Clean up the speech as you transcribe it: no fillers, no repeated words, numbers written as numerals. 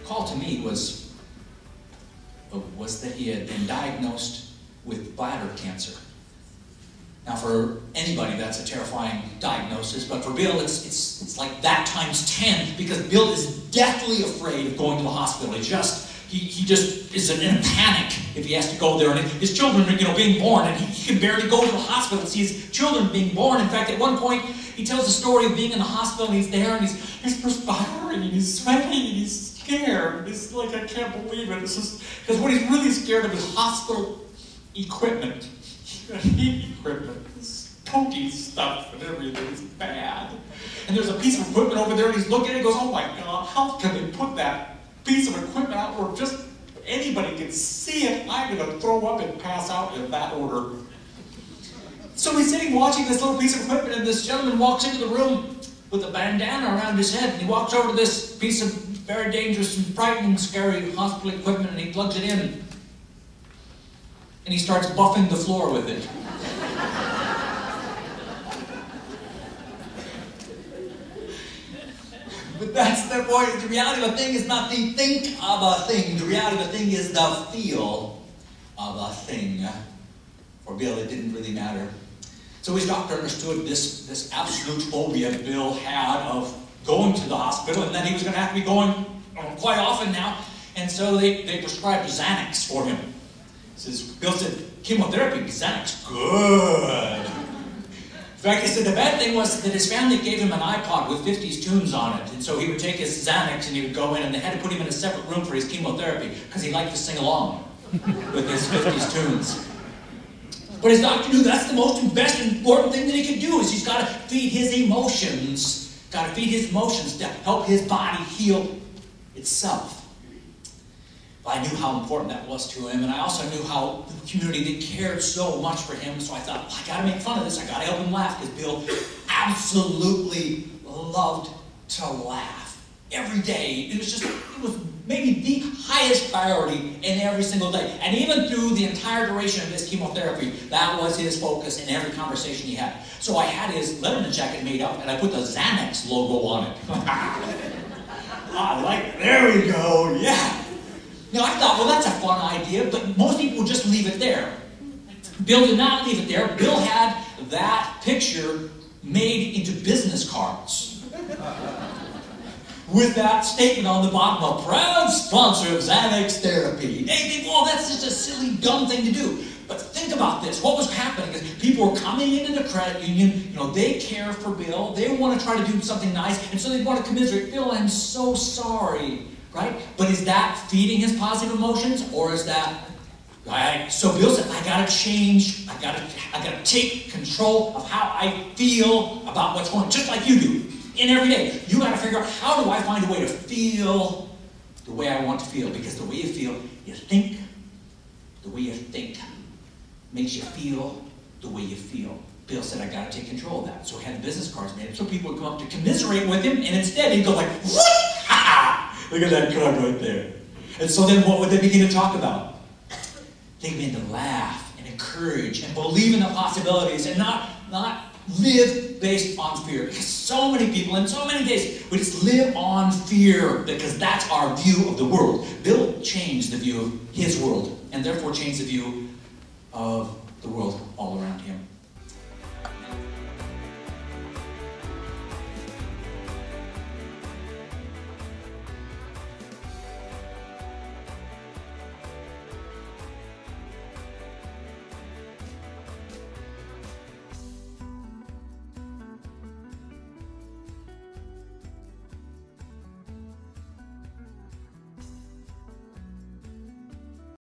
call to me was that he had been diagnosed with bladder cancer. Now, for anybody, that's a terrifying diagnosis, but for Bill, it's like that times 10, because Bill is deathly afraid of going to the hospital. He just is in a panic if he has to go there. And his children are, being born, and he can barely go to the hospital and see his children being born. In fact, at one point, he tells the story of being in the hospital, and he's there, and he's perspiring, and he's sweating, and he's scared. It's like, I can't believe it. Because what he's really scared of is hospital equipment. Heat equipment, this pokey stuff and everything is bad. And there's a piece of equipment over there, and he's looking at it and goes, oh my God, how can they put that piece of equipment out where just anybody can see it? I'm going to throw up and pass out in that order. So he's sitting watching this little piece of equipment, and this gentleman walks into the room with a bandana around his head, and he walks over to this piece of very dangerous and frightening, scary hospital equipment, and he plugs it in. And he starts buffing the floor with it. But that's the point. The reality of a thing is not the think of a thing. The reality of a thing is the feel of a thing. For Bill, it didn't really matter. So his doctor understood this absolute phobia Bill had of going to the hospital, and that he was going to have to be going quite often now. And so they prescribed Xanax for him. Bill said, chemotherapy, Xanax, good. In fact, he said the bad thing was that his family gave him an iPod with 50s tunes on it. And so he would take his Xanax and he would go in, and they had to put him in a separate room for his chemotherapy because he liked to sing along with his 50s tunes. But his doctor knew that's the most and best important thing that he could do, is he's got to feed his emotions. Got to feed his emotions to help his body heal itself. I knew how important that was to him, and I also knew how the community, they cared so much for him, so I thought, well, I got to make fun of this. I got to help him laugh, because Bill absolutely loved to laugh every day. It was maybe the highest priority in every single day. And even through the entire duration of his chemotherapy, that was his focus in every conversation he had. So I had his Letterman jacket made up, and I put the Xanax logo on it. I like it. There we go. Yeah. Now, I thought, well, that's a fun idea, but most people would just leave it there. Bill did not leave it there. Bill had that picture made into business cards with that statement on the bottom, a proud sponsor of Xanax therapy. Hey, people, oh, that's just a silly, dumb thing to do. But think about this. What was happening is people were coming into the credit union. They care for Bill. They want to try to do something nice, and so they want to commiserate. Bill, I'm so sorry. Right? But is that feeding his positive emotions, or is that, right? So Bill said, I gotta change, I gotta take control of how I feel about what's going on, just like you do, in every day. You gotta figure out, how do I find a way to feel the way I want to feel? Because the way you feel, you think, the way you think makes you feel the way you feel. Bill said, I gotta take control of that. So he had the business cards made up, so people would come up to commiserate with him, and instead he'd go like, what? Look at that card right there. And so then what would they begin to talk about? They begin to laugh and encourage and believe in the possibilities, and not live based on fear. Because so many people in so many days, we just live on fear because that's our view of the world. Bill changed the view of his world, and therefore changed the view of the world all around him.